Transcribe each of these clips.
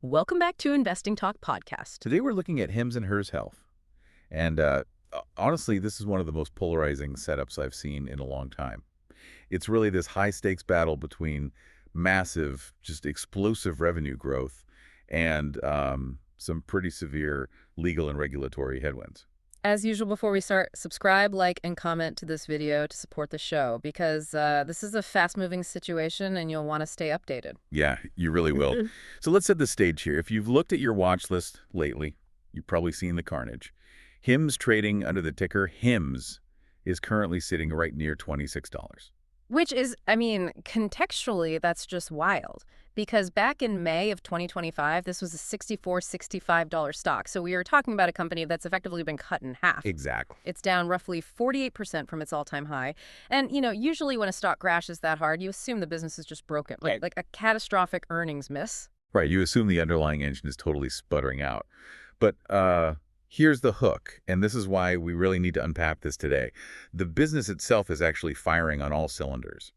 Welcome back to Investing Talk Podcast. Today we're looking at HIMS and HERS Health. And honestly, this is one of the most polarizing setups I've seen in a long time. It's really this high-stakes battle between massive, just explosive revenue growth and some pretty severe legal and regulatory headwinds. As usual, before we start, subscribe, like, and comment to this video to support the show because this is a fast-moving situation and you'll want to stay updated. Yeah, you really will. So let's set the stage here. If you've looked at your watch list lately, you've probably seen the carnage. HIMS trading under the ticker HIMS is currently sitting right near $26. Which is, I mean, contextually, that's just wild. Because back in May of 2025, this was a $64, $65 stock. So we are talking about a company that's effectively been cut in half. Exactly. It's down roughly 48% from its all-time high. And, you know, usually when a stock crashes that hard, you assume the business is just broken, like a catastrophic earnings miss. Right. You assume the underlying engine is totally sputtering out. But here's the hook, and this is why we really need to unpack this today. The business itself is actually firing on all cylinders.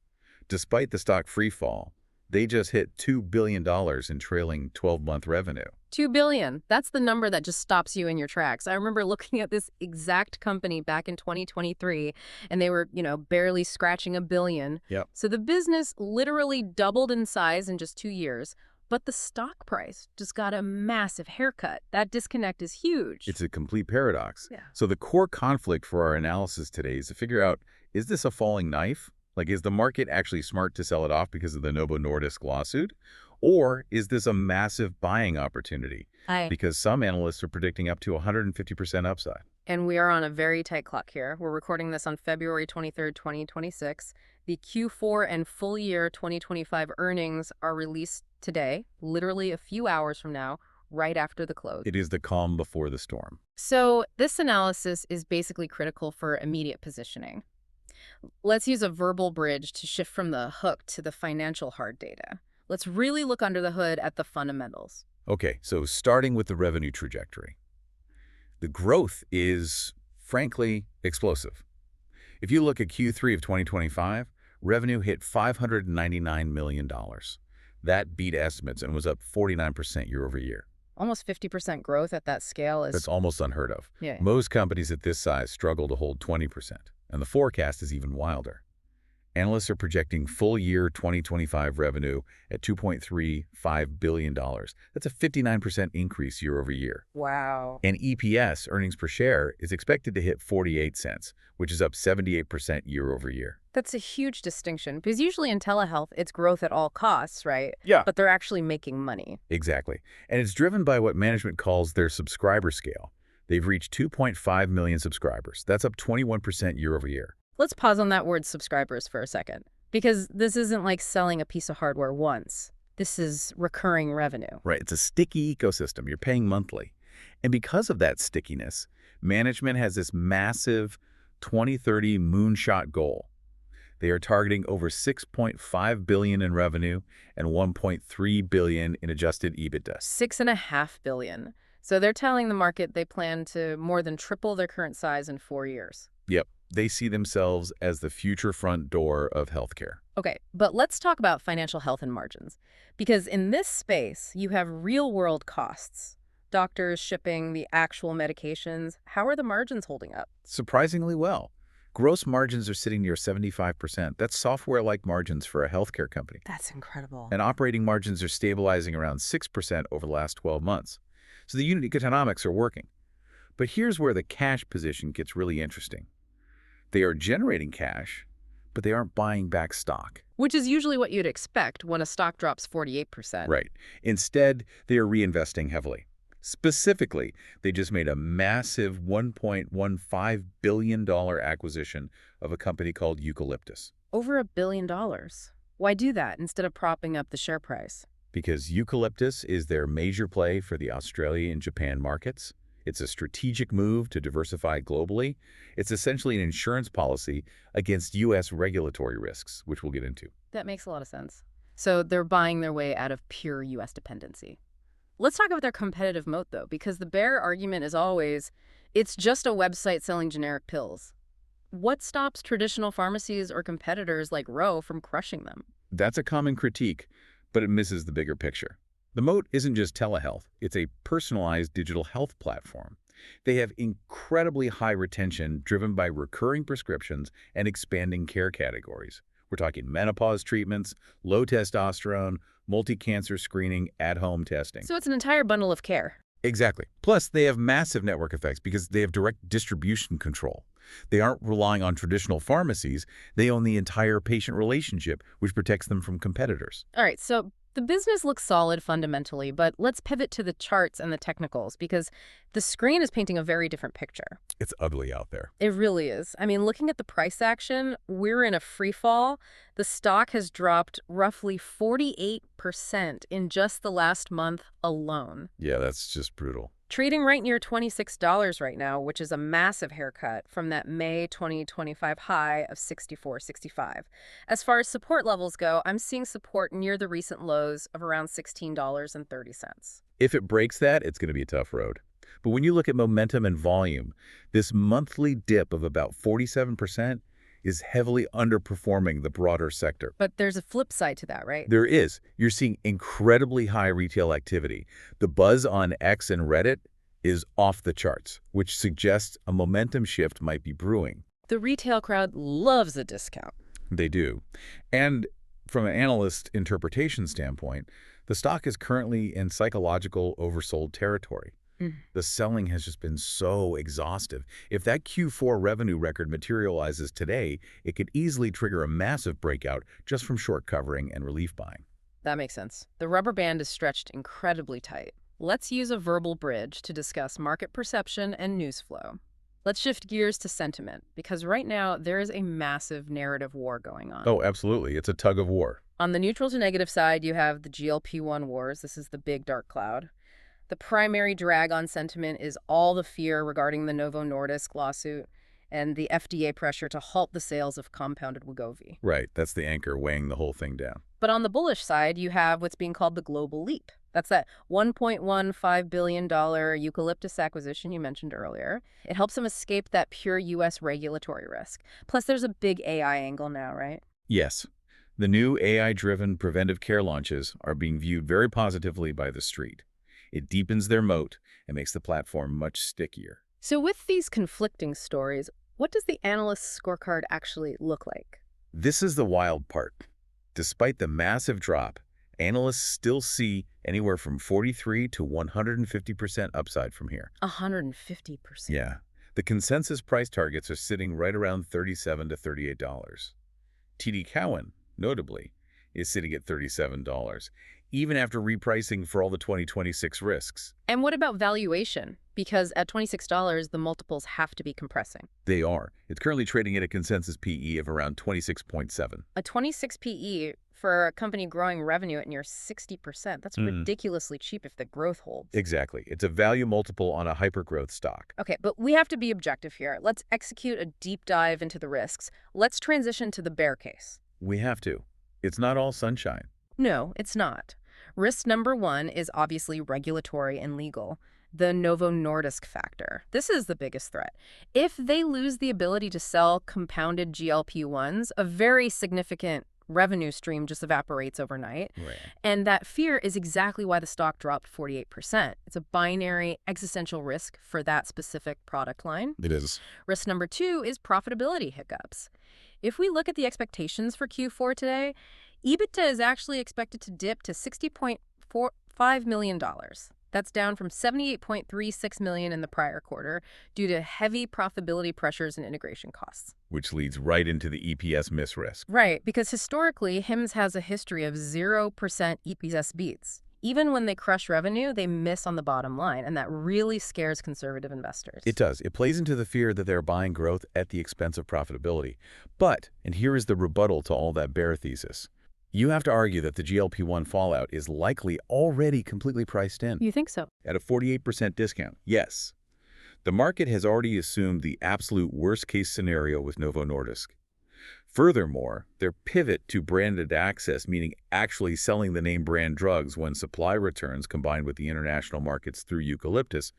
Despite the stock free fall, they just hit $2 billion in trailing 12-month revenue. $2 billion. That's the number that just stops you in your tracks. I remember looking at this exact company back in 2023, and they were, barely scratching $1 billion. Yep. So the business literally doubled in size in just 2 years. But the stock price just got a massive haircut. That disconnect is huge. It's a complete paradox. Yeah. So the core conflict for our analysis today is to figure out, is this a falling knife? Like, is the market actually smart to sell it off because of the Novo Nordisk lawsuit? Or is this a massive buying opportunity? Because some analysts are predicting up to 150% upside. And we are on a very tight clock here. We're recording this on February 23rd, 2026. The Q4 and full year 2025 earnings are released today, literally a few hours from now, right after the close. It is the calm before the storm. So this analysis is basically critical for immediate positioning. Let's use a verbal bridge to shift from the hook to the financial hard data. Let's really look under the hood at the fundamentals. Okay, so starting with the revenue trajectory. The growth is, frankly, explosive. If you look at Q3 of 2025, revenue hit $599 million. That beat estimates and was up 49% year over year. Almost 50% growth at that scale is... That's almost unheard of. Yeah. Most companies at this size struggle to hold 20%, and the forecast is even wilder. Analysts are projecting full year 2025 revenue at $2.35 billion. That's a 59% increase year over year. Wow. And EPS, earnings per share, is expected to hit 48 cents, which is up 78% year over year. That's a huge distinction because usually in telehealth, it's growth at all costs, right? Yeah. But they're actually making money. Exactly. And it's driven by what management calls their subscriber scale. They've reached 2.5 million subscribers. That's up 21% year over year. Let's pause on that word subscribers for a second, because this isn't like selling a piece of hardware once. This is recurring revenue. Right. It's a sticky ecosystem. You're paying monthly. And because of that stickiness, management has this massive 2030 moonshot goal. They are targeting over $6.5 billion in revenue and $1.3 billion in adjusted EBITDA. $6.5 billion. So they're telling the market they plan to more than triple their current size in 4 years. Yep. They see themselves as the future front door of healthcare. Okay, but let's talk about financial health and margins. Because in this space, you have real-world costs. Doctors, shipping, the actual medications. How are the margins holding up? Surprisingly well. Gross margins are sitting near 75%. That's software-like margins for a healthcare company. That's incredible. And operating margins are stabilizing around 6% over the last 12 months. So the unit economics are working. But here's where the cash position gets really interesting. They are generating cash, but they aren't buying back stock. Which is usually what you'd expect when a stock drops 48%. Right. Instead, they are reinvesting heavily. Specifically, they just made a massive $1.15 billion acquisition of a company called Eucalyptus. Over $1 billion. Why do that instead of propping up the share price? Because Eucalyptus is their major play for the Australia and Japan markets. It's a strategic move to diversify globally. It's essentially an insurance policy against U.S. regulatory risks, which we'll get into. That makes a lot of sense. So they're buying their way out of pure U.S. dependency. Let's talk about their competitive moat, though, because the bear argument is always, it's just a website selling generic pills. What stops traditional pharmacies or competitors like Ro from crushing them? That's a common critique, but it misses the bigger picture. The Moat isn't just telehealth, it's a personalized digital health platform. They have incredibly high retention driven by recurring prescriptions and expanding care categories. We're talking menopause treatments, low testosterone, multi-cancer screening, at-home testing. So it's an entire bundle of care. Exactly. Plus, they have massive network effects because they have direct distribution control. They aren't relying on traditional pharmacies. They own the entire patient relationship, which protects them from competitors. All right, so the business looks solid fundamentally, but let's pivot to the charts and the technicals because the screen is painting a very different picture. It's ugly out there. It really is. I mean, looking at the price action, we're in a free fall. The stock has dropped roughly 48% in just the last month alone. Yeah, that's just brutal. Trading right near $26 right now, which is a massive haircut from that May 2025 high of 64.65. As far as support levels go, I'm seeing support near the recent lows of around $16.30. If it breaks that, it's going to be a tough road. But when you look at momentum and volume, this monthly dip of about 47% is heavily underperforming the broader sector. But there's a flip side to that, right? There is. You're seeing incredibly high retail activity. The buzz on X and Reddit is off the charts, which suggests a momentum shift might be brewing. The retail crowd loves a discount. They do. And from an analyst interpretation standpoint, the stock is currently in psychological oversold territory. The selling has just been so exhaustive. If that Q4 revenue record materializes today, it could easily trigger a massive breakout just from short covering and relief buying. That makes sense. The rubber band is stretched incredibly tight. Let's use a verbal bridge to discuss market perception and news flow. Let's shift gears to sentiment, because right now there is a massive narrative war going on. Oh, absolutely. It's a tug of war. On the neutral to negative side, you have the GLP-1 wars. This is the big dark cloud. The primary drag on sentiment is all the fear regarding the Novo Nordisk lawsuit and the FDA pressure to halt the sales of compounded Wegovy. Right. That's the anchor weighing the whole thing down. But on the bullish side, you have what's being called the global leap. That's that $1.15 billion eucalyptus acquisition you mentioned earlier. It helps them escape that pure U.S. regulatory risk. Plus, there's a big AI angle now, right? Yes. The new AI-driven preventive care launches are being viewed very positively by the street. It deepens their moat and makes the platform much stickier. So with these conflicting stories, what does the analyst's scorecard actually look like? This is the wild part. Despite the massive drop, analysts still see anywhere from 43 to 150% upside from here. 150%. Yeah. The consensus price targets are sitting right around $37 to $38. TD Cowen, notably, is sitting at $37, even after repricing for all the 2026 risks. And what about valuation? Because at $26, the multiples have to be compressing. They are. It's currently trading at a consensus PE of around 26.7. A 26 PE for a company growing revenue at near 60%. That's ridiculously cheap if the growth holds. Exactly. It's a value multiple on a hypergrowth stock. Okay, but we have to be objective here. Let's execute a deep dive into the risks. Let's transition to the bear case. We have to. It's not all sunshine. No, it's not. Risk number one is obviously regulatory and legal. The Novo Nordisk factor. This is the biggest threat. If they lose the ability to sell compounded GLP-1s, a very significant revenue stream just evaporates overnight. Right. And that fear is exactly why the stock dropped 48%. It's a binary existential risk for that specific product line. It is. Risk number two is profitability hiccups. If we look at the expectations for Q4 today, EBITDA is actually expected to dip to $60.45 million. That's down from $78.36 million in the prior quarter due to heavy profitability pressures and integration costs. Which leads right into the EPS miss risk. Right, because historically, HIMS has a history of 0% EPS beats. Even when they crush revenue, they miss on the bottom line, and that really scares conservative investors. It does. It plays into the fear that they're buying growth at the expense of profitability. But, and here is the rebuttal to all that bear thesis, you have to argue that the GLP-1 fallout is likely already completely priced in. You think so? At a 48% discount, yes. The market has already assumed the absolute worst-case scenario with Novo Nordisk. Furthermore, their pivot to branded access, meaning actually selling the name brand drugs when supply returns combined with the international markets through eucalyptus,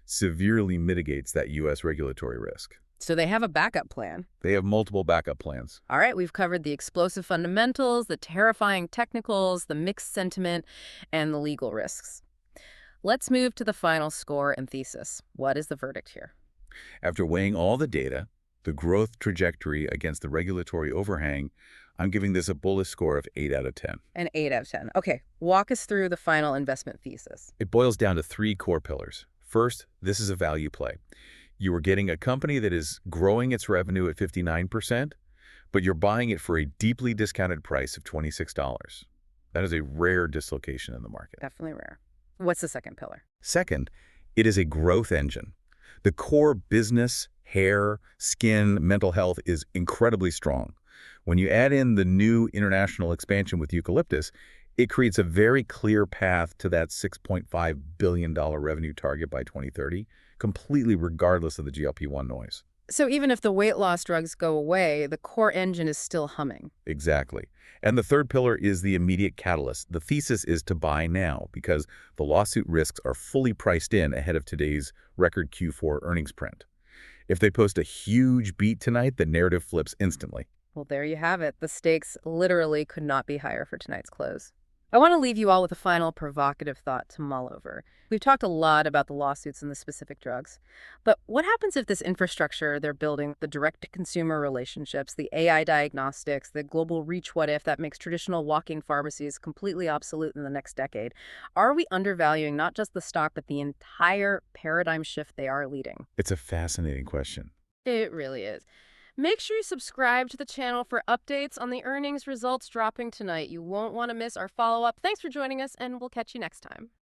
severely mitigates that U.S. regulatory risk. So they have a backup plan. They have multiple backup plans. All right, we've covered the explosive fundamentals, the terrifying technicals, the mixed sentiment, and the legal risks. Let's move to the final score and thesis. What is the verdict here? After weighing all the data, the growth trajectory against the regulatory overhang, I'm giving this a bullish score of 8 out of 10. An 8 out of 10. Okay, walk us through the final investment thesis. It boils down to 3 core pillars. First, this is a value play. You are getting a company that is growing its revenue at 59%, but you're buying it for a deeply discounted price of $26. That is a rare dislocation in the market. Definitely rare. What's the second pillar? Second, it is a growth engine. The core business, hair, skin, mental health is incredibly strong. When you add in the new international expansion with eucalyptus, it creates a very clear path to that $6.5 billion revenue target by 2030, completely regardless of the GLP-1 noise. So even if the weight loss drugs go away, the core engine is still humming. Exactly. And the third pillar is the immediate catalyst. The thesis is to buy now because the lawsuit risks are fully priced in ahead of today's record Q4 earnings print. If they post a huge beat tonight, the narrative flips instantly. Well, there you have it. The stakes literally could not be higher for tonight's close. I want to leave you all with a final provocative thought to mull over. We've talked a lot about the lawsuits and the specific drugs, but what happens if this infrastructure they're building, the direct-to-consumer relationships, the AI diagnostics, the global reach what-if that makes traditional walk-in pharmacies completely obsolete in the next decade? Are we undervaluing not just the stock, but the entire paradigm shift they are leading? It's a fascinating question. It really is. Make sure you subscribe to the channel for updates on the earnings results dropping tonight. You won't want to miss our follow-up. Thanks for joining us, and we'll catch you next time.